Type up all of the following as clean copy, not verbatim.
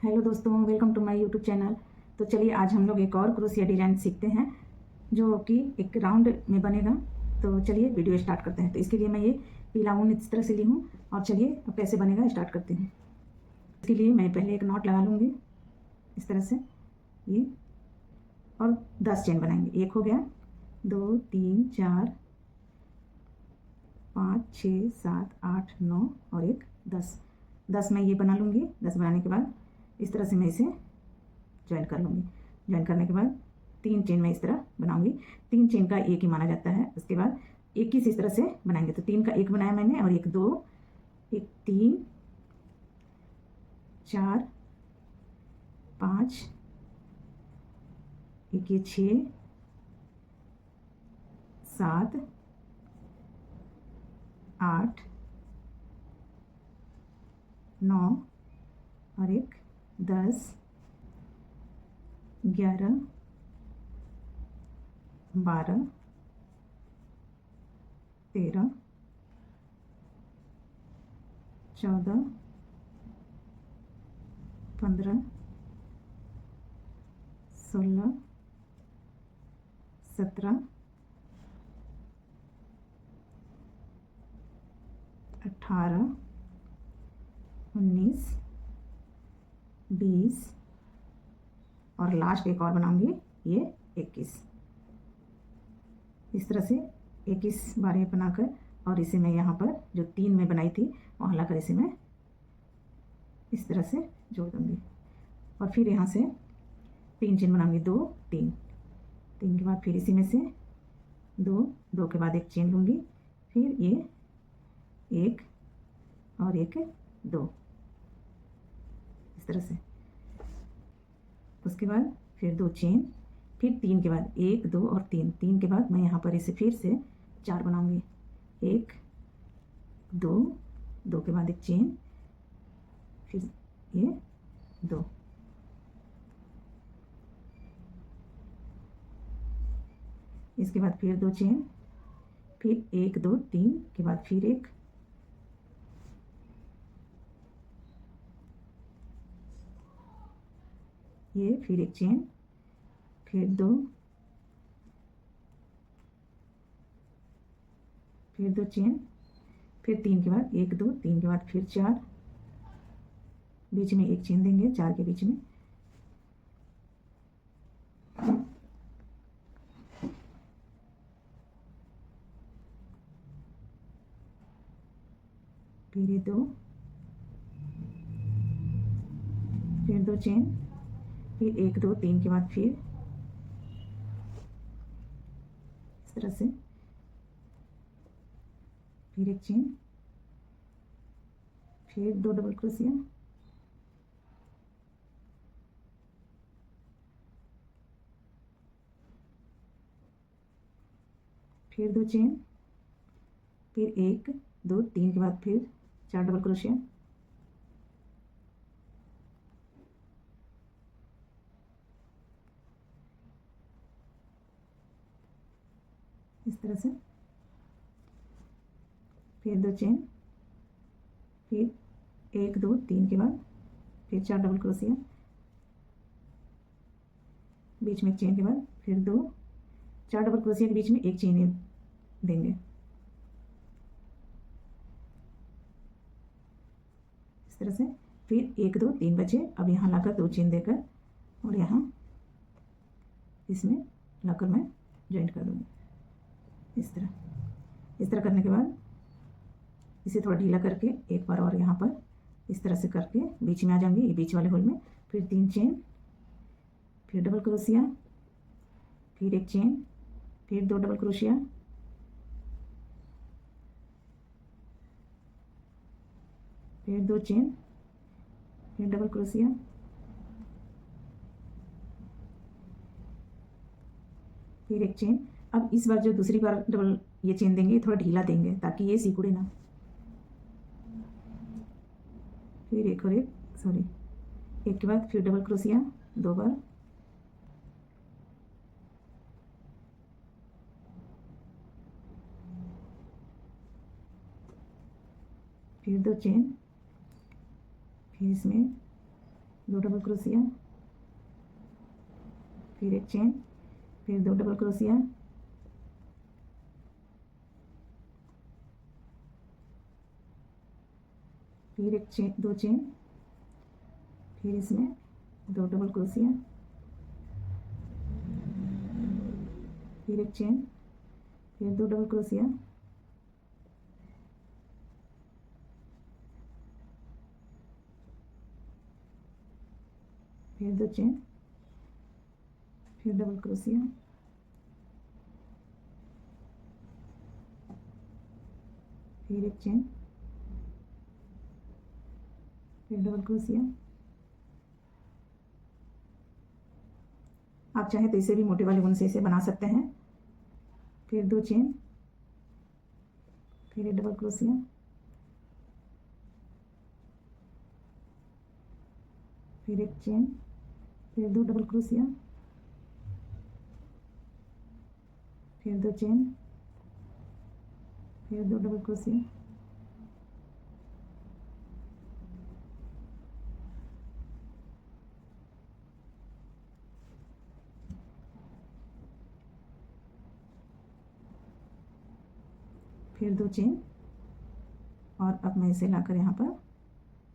Hello दोस्तों, welcome to my YouTube channel. तो चलिए आज हम लोग एक और क्रोशिया डिज़ाइन सीखते हैं जो कि एक राउंड में बनेगा। तो चलिए वीडियो स्टार्ट करते हैं। तो इसके लिए मैं ये पीला ऊन इस तरह से ली हूँ और चलिए अब कैसे बनेगा स्टार्ट करते हैं। इसके लिए मैं पहले एक नॉट लगा लूँगी इस तरह से ये, और 10 चेन बनाएंगे। एक हो गया, 2 3 4 5 6 7 8 9 और एक 10 मैं ये बना लूँगी। 10 बनाने के बाद इस तरह से मैं इसे ज्वाइन कर लूँगी। ज्वाइन करने के बाद 3 चेन मैं इस तरह बनाऊँगी। 3 चेन का एक ही माना जाता है। उसके बाद 21 इस तरह से बनाएंगे। तो 3 का एक बनाया मैंने, और एक 2, एक 3 4 5, एक ये 6 7 8 9 और एक 10 11 12 13 14 15 16 17 18 19 20 और लास्ट एक और बनाऊंगी ये 21। इस तरह से 21 बार ये बनाकर, और इसे मैं यहाँ पर जो 3 में बनाई थी वहाँ लाकर इसे मैं इस तरह से जोड़ दूँगी। और फिर यहाँ से 3 चेन बनाऊँगी, 2 3 3 के बाद फिर इसी में से 2 के बाद एक चेन लूँगी, फिर ये 1 और एक 2 इस तरह से। उसके बाद फिर 2 चेन, फिर 3 के बाद 1 2 और 3 के बाद मैं यहाँ पर इसे फिर से 4 बनाऊँगी। 1 2 के बाद एक चेन, फिर ये 2। इसके बाद फिर 2 चेन, फिर 1 2 3 के बाद फिर एक, ये फिर एक चेन, फिर 2, फिर 2 चेन, फिर 3 के बाद 1 2 3 के बाद फिर 4, बीच में एक चेन देंगे 4 के बीच में, फिर ये 2, फिर 2 चेन, फिर 1 2 3 के बाद फिर इस तरह से, फिर एक चेन, फिर 2 डबल क्रोशिया, फिर 2 चेन, फिर 1 2 3 के बाद फिर 4 डबल क्रोशिया, इस तरह से, फिर 2 चेन, फिर 1 2 3 के बाद फिर 4 डबल क्रोशिया, बीच में एक चेन के बाद फिर 2 4 डबल क्रोशिया के बीच में एक चेन देंगे इस तरह से। फिर 1 2 3 बचे, अब यहाँ लाकर 2 चेन देकर और यहाँ इसमें लाकर मैं ज्वाइन कर दूँगी इस तरह करने के बाद इसे थोड़ा ढीला करके एक बार और यहाँ पर इस तरह से करके बीच में आ जाऊंगी, ये बीच वाले होल में। फिर 3 चेन, फिर डबल क्रोशिया, फिर एक चेन, फिर 2 डबल क्रोशिया, फिर 2 चेन, फिर डबल क्रोशिया, फिर एक चेन। अब इस बार जो दूसरी बार डबल ये चेन देंगे थोड़ा ढीला देंगे ताकि ये सिकुड़े ना। फिर एक और एक, एक के बाद फिर डबल क्रोशिया 2 बार, फिर 2 चेन, फिर इसमें 2 डबल क्रोशिया, फिर एक चेन, फिर 2 डबल क्रोशिया, फिर एक चेन, 2 चेन, फिर इसमें 2 डबल क्रोशिया, फिर एक चेन, फिर 2 डबल क्रोशिया, फिर 2 चेन, फिर डबल क्रोशिया, फिर एक चेन, फिर डबल क्रोशिया। आप चाहें तो इसे भी मोटे वाले ऊन से इसे बना सकते हैं। फिर 2 चेन, फिर एक डबल क्रोशिया, फिर एक चेन, फिर 2 डबल क्रोशिया, फिर 2 चेन, फिर 2 डबल क्रोशिया, फिर 2 चेन, और अब मैं इसे लाकर यहाँ पर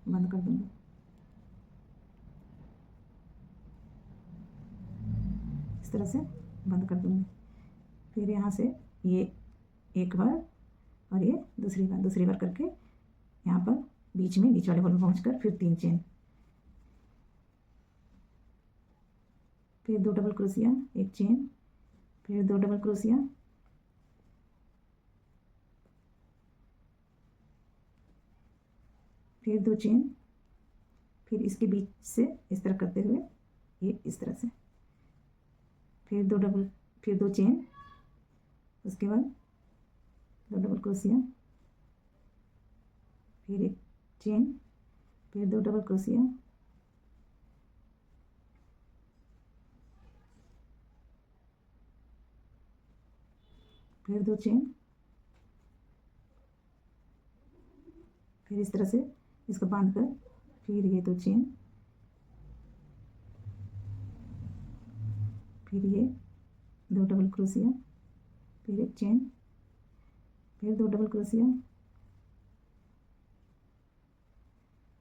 बंद कर दूंगी। इस तरह से बंद कर दूंगी। फिर यहाँ से ये एक बार और ये दूसरी बार करके यहाँ पर बीच वाले होल में पहुँचकर फिर 3 चेन, फिर 2 डबल क्रोशिया, एक चेन, फिर 2 डबल क्रोशिया, फिर 2 चेन, फिर इसके बीच से इस तरह करते हुए ये इस तरह से, फिर 2 चेन, उसके बाद 2 डबल क्रोशिया, फिर एक चेन, फिर 2 डबल क्रोशिया, फिर 2 चेन, फिर इस तरह से इसको बांधकर फिर ये 2 चेन, फिर ये 2 डबल क्रोशिया, फिर एक चेन, फिर 2 डबल क्रोशिया,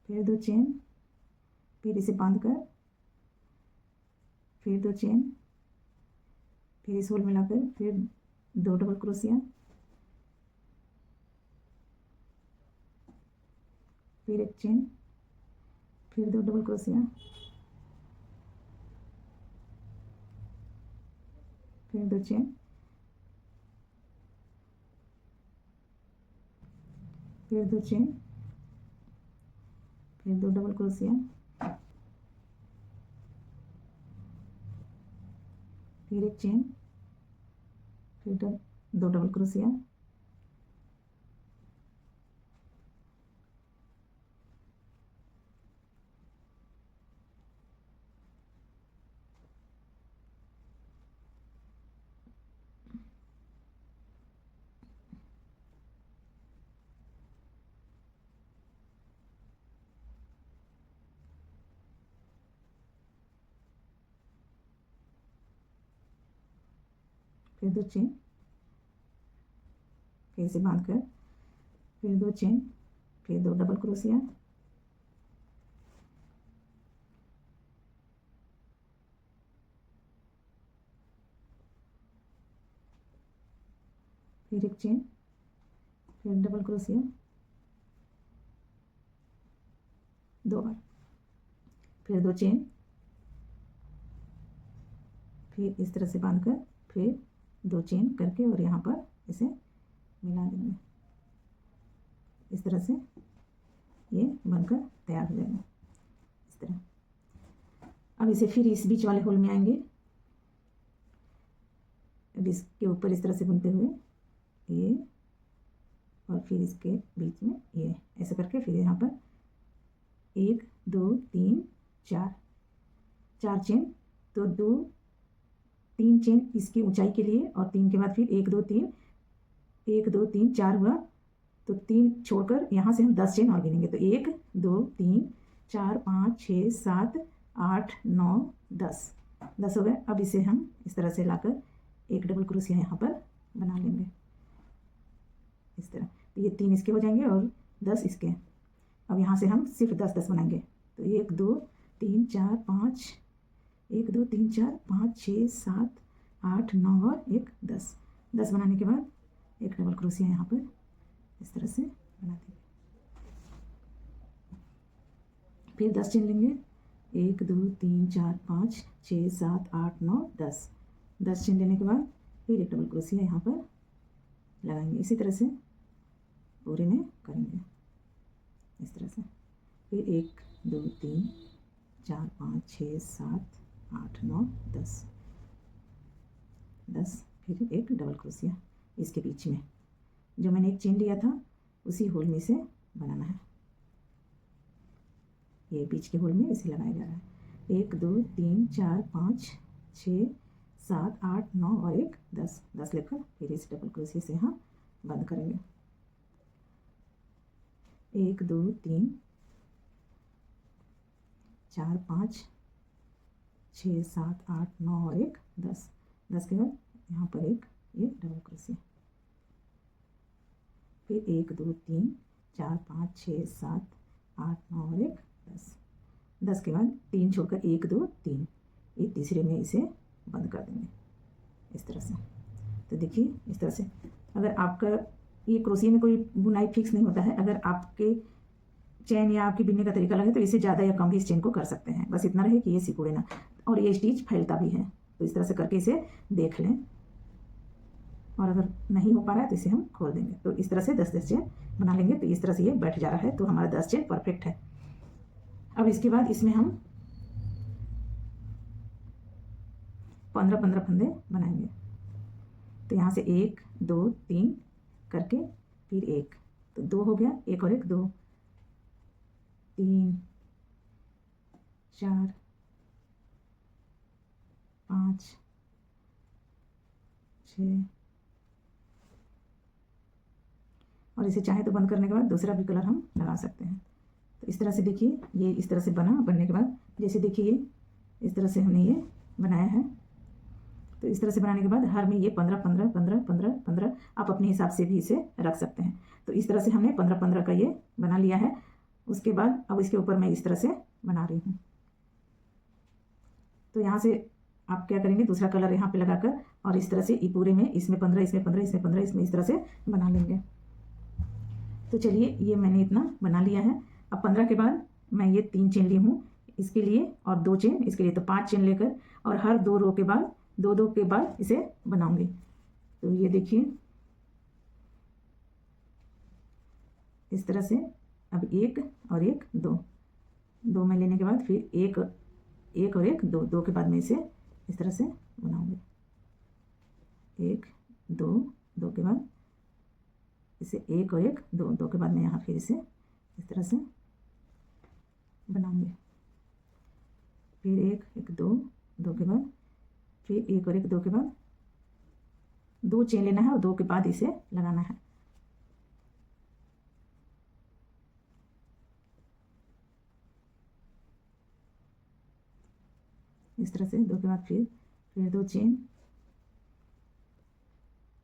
फिर 2 चेन, फिर इसे बांधकर फिर 2 चेन, फिर इस होल में लाकर फिर 2 डबल क्रोशिया, फिर एक चेन, फिर 2 डबल क्रोशिया, फिर 2 चेन, फिर 2 चेन, फिर 2 डबल क्रोशिया, फिर एक चेन, फिर 2 डबल क्रोशिया, फिर 2 चेन, फिर इसे बांधकर फिर 2 चेन, फिर 2 डबल क्रोशिया, फिर एक चेन, फिर डबल क्रोशिया 2 बार, फिर 2 चेन, फिर इस तरह से बांधकर फिर 2 चेन करके और यहाँ पर इसे मिला देंगे। इस तरह से ये बनकर तैयार हो जाएगा। इस तरह अब इसे फिर इस बीच वाले होल में आएंगे। अब इसके ऊपर इस तरह से बुनते हुए ये और फिर इसके बीच में ये ऐसे करके फिर यहाँ पर 1 2 3 4 चेन, तो 3 चेन इसकी ऊंचाई के लिए और 3 के बाद फिर 1 2 3 4 हुआ, तो 3 छोड़कर यहाँ से हम 10 चेन और गिनेंगे। तो 1 2 3 4 5 6 7 8 9 10 10 हो गए। अब इसे हम इस तरह से लाकर एक डबल क्रोशिया यहाँ पर बना लेंगे इस तरह। तो ये 3 इसके हो जाएंगे और 10 इसके। अब यहाँ से हम सिर्फ 10 10 बनाएंगे। तो 1 2 3 4 5 1 2 3 4 5 6 7 8 9 और 1 10 10 बनाने के बाद एक डबल क्रोशिया यहाँ पर इस तरह से बना देंगे। फिर 10 चेन लेंगे। 1 2 3 4 5 6 7 8 9 10 10 चेन लेने के बाद फिर एक डबल क्रोशिया यहाँ पर लगाएंगे। इसी तरह से पूरे में करेंगे इस तरह से। फिर 1 2 3 4 5 6 7 8 9 10 10 फिर एक डबल क्रोशिया इसके बीच में जो मैंने एक चेन लिया था उसी होल में से बनाना है। ये बीच के होल में इसे लगाया जा रहा है। 1 2 3 4 5 6 7 8 9 और 1 10 10 लेकर फिर इस डबल क्रोशिया से यहाँ बंद करेंगे। 1 2 3 4 5 6 7 8 9 और 1 10 10 के बाद यहाँ पर एक ये डबल क्रोशिया। फिर 1 2 3 4 5 6 7 8 9 और 1 10 10 के बाद 3 छोड़कर 1 2 3 ये तीसरे में इसे बंद कर देंगे इस तरह से। तो देखिए इस तरह से। अगर आपका ये क्रोशिया में कोई बुनाई फिक्स नहीं होता है, अगर आपके चेन या आपकी बिनने का तरीका अलग है तो इसे ज़्यादा या कम भी इस चेन को कर सकते हैं। बस इतना रहे कि ये सिकुड़े ना और ये स्टिच फैलता भी है। तो इस तरह से करके इसे देख लें और अगर नहीं हो पा रहा है तो इसे हम खोल देंगे। तो इस तरह से 10 10 चेन बना लेंगे। तो इस तरह से ये बैठ जा रहा है तो हमारा 10 चेन परफेक्ट है। अब इसके बाद इसमें हम 15-15 फंदे बनाएंगे। तो यहाँ से 1 2 3 करके फिर 1 तो 2 हो गया। 1 और 1 2 3 4 5 6 और इसे चाहे तो बंद करने के बाद दूसरा भी कलर हम लगा सकते हैं। तो इस तरह से देखिए ये इस तरह से बना। बनने के बाद जैसे देखिए इस तरह से हमने ये बनाया है। तो इस तरह से बनाने के बाद हर में ये 15 15 15 15 15 आप अपने हिसाब से भी इसे रख सकते हैं। तो इस तरह से हमने 15 15 का ये बना लिया है। उसके बाद अब इसके ऊपर मैं इस तरह से बना रही हूँ। तो यहाँ से आप क्या करेंगे दूसरा कलर यहाँ पे लगाकर और इस तरह से ये पूरे में इसमें 15 इसमें 15 इसमें 15 इसमें इस तरह से बना लेंगे। तो चलिए ये मैंने इतना बना लिया है। अब 15 के बाद मैं ये 3 चेन ली हूँ इसके लिए और 2 चेन इसके लिए। तो 5 चेन लेकर और हर 2 रो के बाद 2 2 के बाद इसे बनाऊंगी। तो ये देखिए इस तरह से। अब 1 और 1 2 2 में लेने के बाद फिर 1 और 1 2 2 के बाद मैं इसे इस तरह से बनाऊंगी। 1 2 2 के बाद इसे 1 और 1 2 2 के बाद मैं यहाँ फिर इसे इस तरह से बनाऊंगी। फिर 1 1 2 2 के बाद फिर 1 और 1 2 के बाद 2 चेन लेना है और 2 के बाद इसे लगाना है। इस तरह से 2 के बाद फिर 2 चेन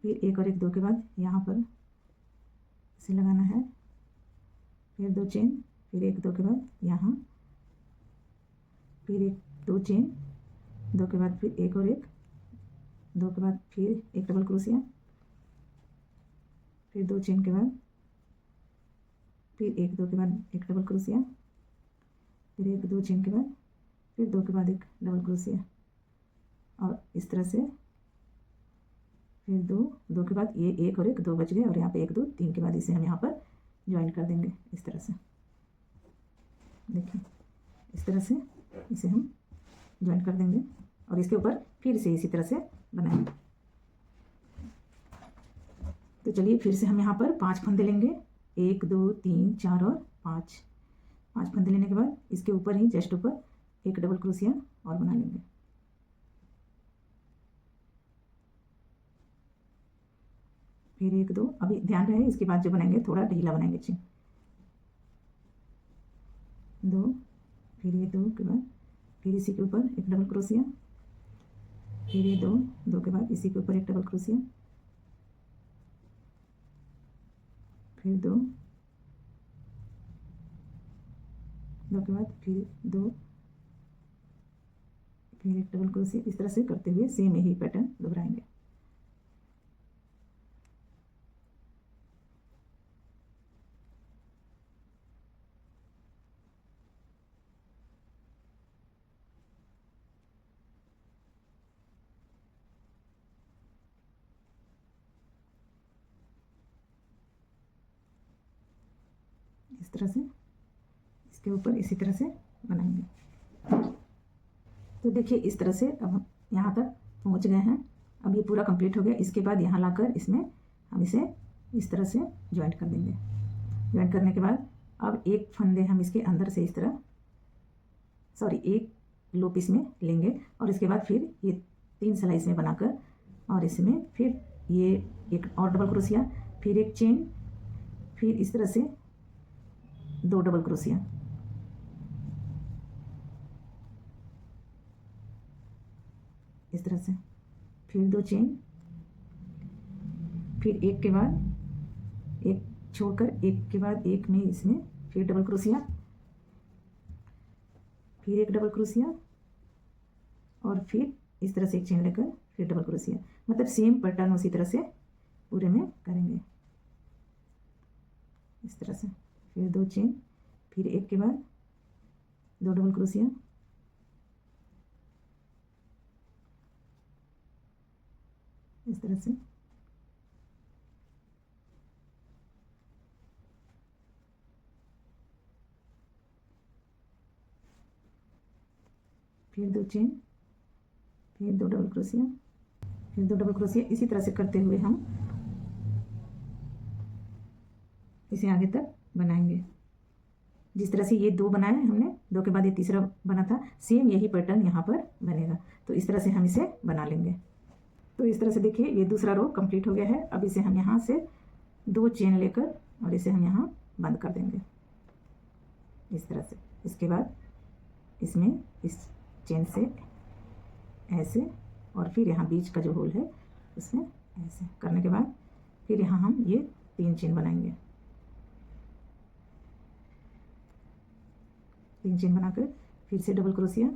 फिर 1 और 1 2 के बाद यहाँ पर इसे लगाना है। फिर 2 चेन फिर 1 2 के बाद यहाँ फिर 1 2 चेन 2 के बाद फिर 1 और 1 2 के बाद फिर एक डबल क्रोशिया फिर 2 चेन के बाद फिर 1 2 के बाद एक डबल क्रोशिया फिर 1 2 चेन के बाद फिर 2 के बाद एक डबल क्रोशिया और इस तरह से फिर 2 2 के बाद ये 1 और 1 2 बच गए और यहाँ पे 1 2 3 के बाद इसे हम यहाँ पर ज्वाइन कर देंगे इस तरह से। देखिए इस तरह से इसे हम ज्वाइन कर देंगे और इसके ऊपर फिर से इसी तरह से बनाएंगे। तो चलिए फिर से हम यहाँ पर 5 फंदे लेंगे। 1 2 3 4 और 5 फंदे लेने के बाद इसके ऊपर ही जस्ट ऊपर एक डबल क्रोशिया और बना लेंगे। फिर 1 2 अभी ध्यान रहे इसके बाद जो बनाएंगे थोड़ा ढीला बनाएंगे चेन 2 फिर ये 2 के बाद फिर इसी के ऊपर एक डबल क्रोशिया, फिर ये 2 2 के बाद इसी के ऊपर एक डबल क्रोशिया, फिर 2 2 के बाद फिर 2, फिर एक डबल क्रोशिया। इस तरह से करते हुए सेम यही पैटर्न दोहराएंगे। इस तरह से इसके ऊपर इसी तरह से बनाएंगे। तो देखिए इस तरह से अब हम यहाँ तक पहुँच गए हैं। अब ये पूरा कंप्लीट हो गया। इसके बाद यहाँ लाकर इसमें हम इसे इस तरह से ज्वाइंट कर देंगे। ज्वाइंट करने के बाद अब एक फंदे हम इसके अंदर से इस तरह एक लूप इसमें लेंगे और इसके बाद फिर ये 3 सिलाई इसमें बनाकर और इसमें फिर ये एक और डबल क्रोशिया, फिर एक चेन, फिर इस तरह से 2 डबल क्रोशिया, इस तरह से फिर 2 चेन, फिर एक के बाद एक छोड़कर एक के बाद एक में इसमें फिर डबल क्रोशिया, फिर एक डबल क्रोशिया और फिर इस तरह से एक चेन लेकर फिर डबल क्रोशिया। मतलब सेम पैटर्न उसी तरह से पूरे में करेंगे। इस तरह से फिर 2 चेन, फिर एक के बाद 2 डबल क्रोशिया, इस तरह से फिर 2 चेन, फिर 2 डबल क्रोशिया, फिर 2 डबल क्रोशिया। इसी तरह से करते हुए हम इसे आगे तक बनाएंगे। जिस तरह से ये 2 बनाए हमने, 2 के बाद ये तीसरा बना था, सेम यही पैटर्न यहाँ पर बनेगा। तो इस तरह से हम इसे बना लेंगे। तो इस तरह से देखिए ये दूसरा रो कंप्लीट हो गया है। अब इसे हम यहाँ से 2 चेन लेकर और इसे हम यहाँ बंद कर देंगे इस तरह से। इसके बाद इसमें इस चेन से ऐसे और फिर यहाँ बीच का जो होल है उसमें ऐसे करने के बाद फिर यहाँ हम ये 3 चेन बनाएंगे। 3 चेन बनाकर फिर से डबल क्रोशिया,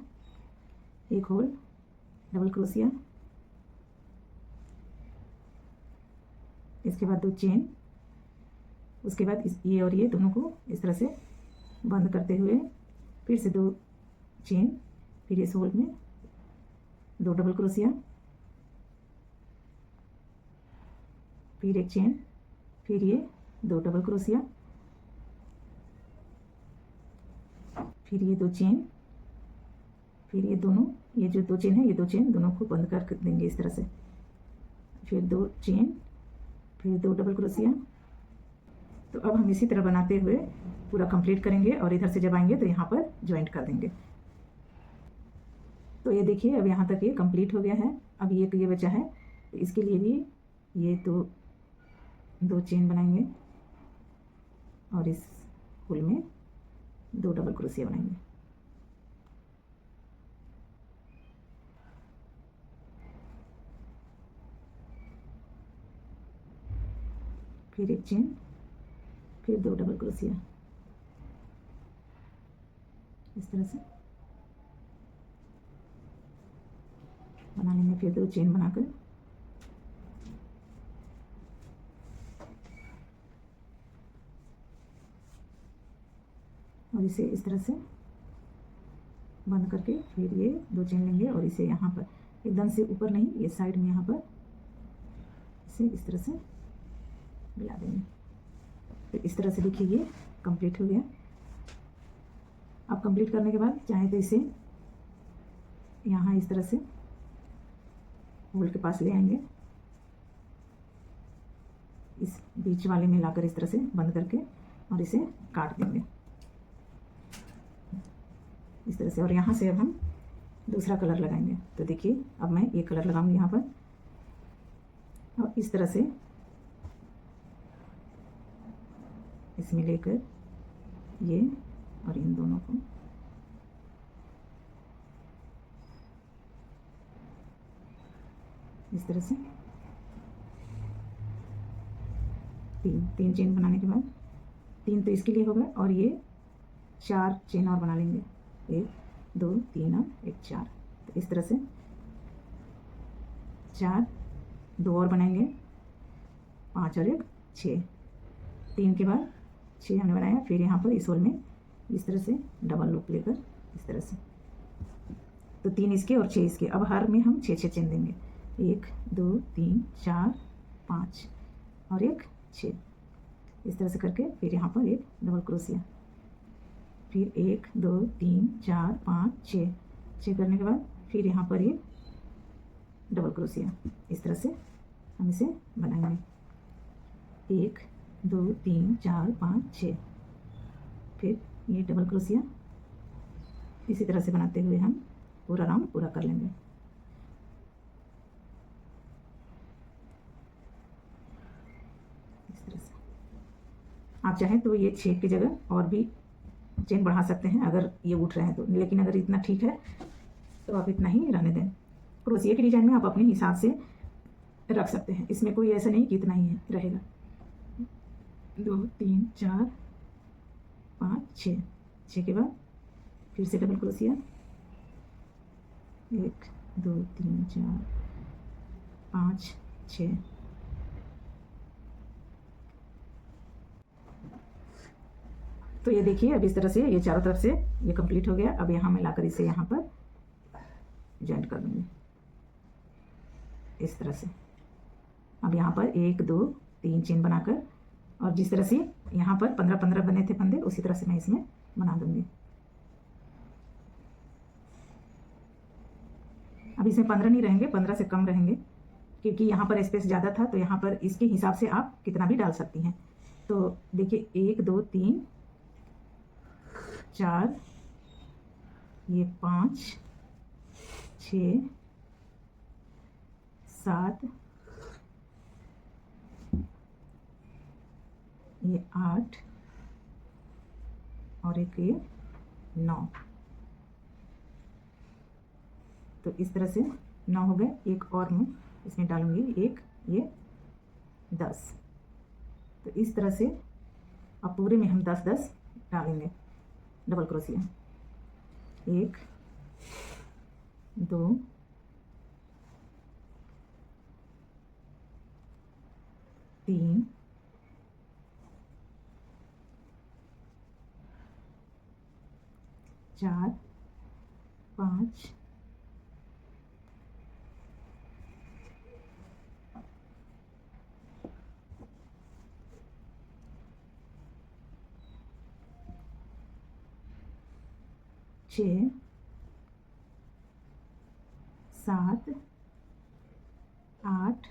एक होल, डबल क्रोशिया, इसके बाद 2 चेन, उसके बाद ये और ये दोनों को इस तरह से बंद करते हुए फिर से 2 चेन, फिर इस होल में 2 डबल क्रोशिया, फिर एक चेन, फिर ये 2 डबल क्रोशिया, फिर ये 2 चेन, फिर ये दोनों, ये जो 2 चेन है ये 2 चेन दोनों को बंद कर देंगे इस तरह से। फिर 2 चेन, फिर 2 डबल क्रोशिया। तो अब हम इसी तरह बनाते हुए पूरा कंप्लीट करेंगे और इधर से जब आएंगे तो यहाँ पर ज्वाइंट कर देंगे। तो ये देखिए अब यहाँ तक ये कंप्लीट हो गया है। अब ये बचा है, तो इसके लिए भी ये 2 चेन बनाएंगे और इस होल में 2 डबल क्रोशिया बनाएंगे। फिर एक चेन, फिर 2 डबल क्रोशिया, इस तरह से बना लेंगे। फिर 2 चेन बनाकर और इसे इस तरह से बंद करके फिर ये 2 चेन लेंगे और इसे यहाँ पर एकदम से ऊपर नहीं, ये साइड में यहाँ पर इसे इस तरह से मिला देंगे। फिर इस तरह से देखिए ये कंप्लीट हो गया। अब कंप्लीट करने के बाद चाहे तो इसे यहाँ इस तरह से होल के पास ले आएंगे, इस बीच वाले में लाकर इस तरह से बंद करके और इसे काट देंगे इस तरह से। और यहाँ से अब हम दूसरा कलर लगाएंगे। तो देखिए अब मैं ये कलर लगाऊंगी यहाँ पर और इस तरह से इसमें लेकर ये और इन दोनों को इस तरह से तीन चेन बनाने के बाद 3 तो इसके लिए होगा और ये 4 चेन और बना लेंगे, 1 2 3 और 1 4। तो इस तरह से 4 2 और बनाएंगे, 5 और 1 6, 3 के बाद 6 हमने बनाया। फिर यहाँ पर इस होल में इस तरह से डबल लूप लेकर इस तरह से, तो 3 इसके और 6 इसके। अब हर में हम 6 चेन देंगे, 1 2 3 4 5 और 1 6, इस तरह से करके फिर यहाँ पर एक डबल क्रोशिया, फिर 1 2 3 4 5 6 करने के बाद फिर यहाँ पर एक डबल क्रोशिया। इस तरह से हम इसे बनाएंगे, 1 2 3 4 5 6, फिर ये डबल क्रोशिया। इसी तरह से बनाते हुए हम पूरा राउंड पूरा कर लेंगे। इस तरह से आप चाहें तो ये 6 की जगह और भी चेन बढ़ा सकते हैं अगर ये उठ रहे हैं तो, लेकिन अगर इतना ठीक है तो आप इतना ही रहने दें। क्रोशिया की डिजाइन में आप अपने हिसाब से रख सकते हैं, इसमें कोई ऐसा नहीं कि इतना ही है रहेगा। 2 3 4 5 6 के बाद फिर से डबल क्रोशिया, 1 2 3 4 5 6, तो ये देखिए अब इस तरह से ये चारों तरफ से ये कंप्लीट हो गया। अब यहाँ मैं लाकर इसे यहाँ पर जॉइंट कर दूँगी इस तरह से। अब यहाँ पर 1 2 3 चेन बनाकर, और जिस तरह से यहाँ पर 15-15 बने थे फंदे उसी तरह से मैं इसमें बना दूँगी। अब इसमें 15 नहीं रहेंगे, 15 से कम रहेंगे क्योंकि यहाँ पर स्पेस ज़्यादा था, तो यहाँ पर इसके हिसाब से आप कितना भी डाल सकती हैं। तो देखिए 1 2 3 4, ये 5 6 7, ये 8 और एक ये 9, तो इस तरह से 9 हो गए। एक और मैं इसमें डालूंगी, एक ये 10, तो इस तरह से अब पूरे में हम 10-10 डालेंगे डबल क्रोशिया। 1 2 3 4 5 6 7 8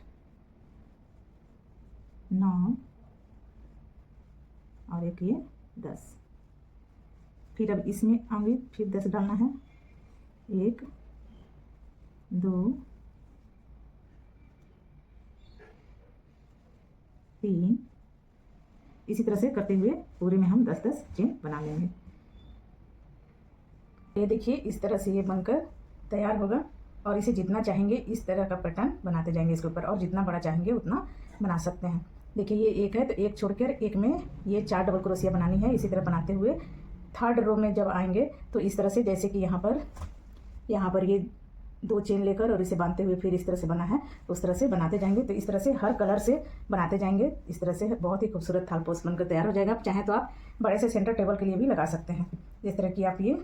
9 और एक ये 10। फिर अब इसमें आगे फिर 10 डालना है, 1 2 3, इसी तरह से करते हुए पूरे में हम 10-10 चेन बना लेंगे। ये देखिए इस तरह से ये बनकर तैयार होगा, और इसे जितना चाहेंगे इस तरह का पैटर्न बनाते जाएंगे इसके ऊपर, और जितना बड़ा चाहेंगे उतना बना सकते हैं। देखिए ये एक है तो एक छोड़कर एक में ये 4 डबल क्रोशिया बनानी है। इसी तरह बनाते हुए थर्ड रो में जब आएंगे तो इस तरह से, जैसे कि यहाँ पर ये 2 चेन लेकर और इसे बांधते हुए फिर इस तरह से बना है, तो उस तरह से बनाते जाएंगे। तो इस तरह से हर कलर से बनाते जाएंगे। इस तरह से बहुत ही खूबसूरत थाल पोस्ट बनकर तैयार हो जाएगा। आप चाहें तो आप बड़े से सेंटर टेबल के लिए भी लगा सकते हैं, जिस तरह की आप ये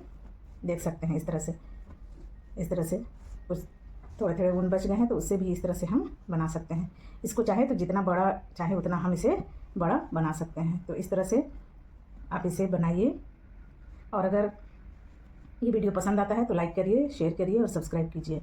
देख सकते हैं। इस तरह से कुछ थोड़े ऊन बच गए हैं तो उससे भी इस तरह से हम बना सकते हैं। इसको चाहे तो जितना बड़ा चाहे उतना हम इसे बड़ा बना सकते हैं। तो इस तरह से आप इसे बनाइए, और अगर ये वीडियो पसंद आता है तो लाइक करिए, शेयर करिए और सब्सक्राइब कीजिए।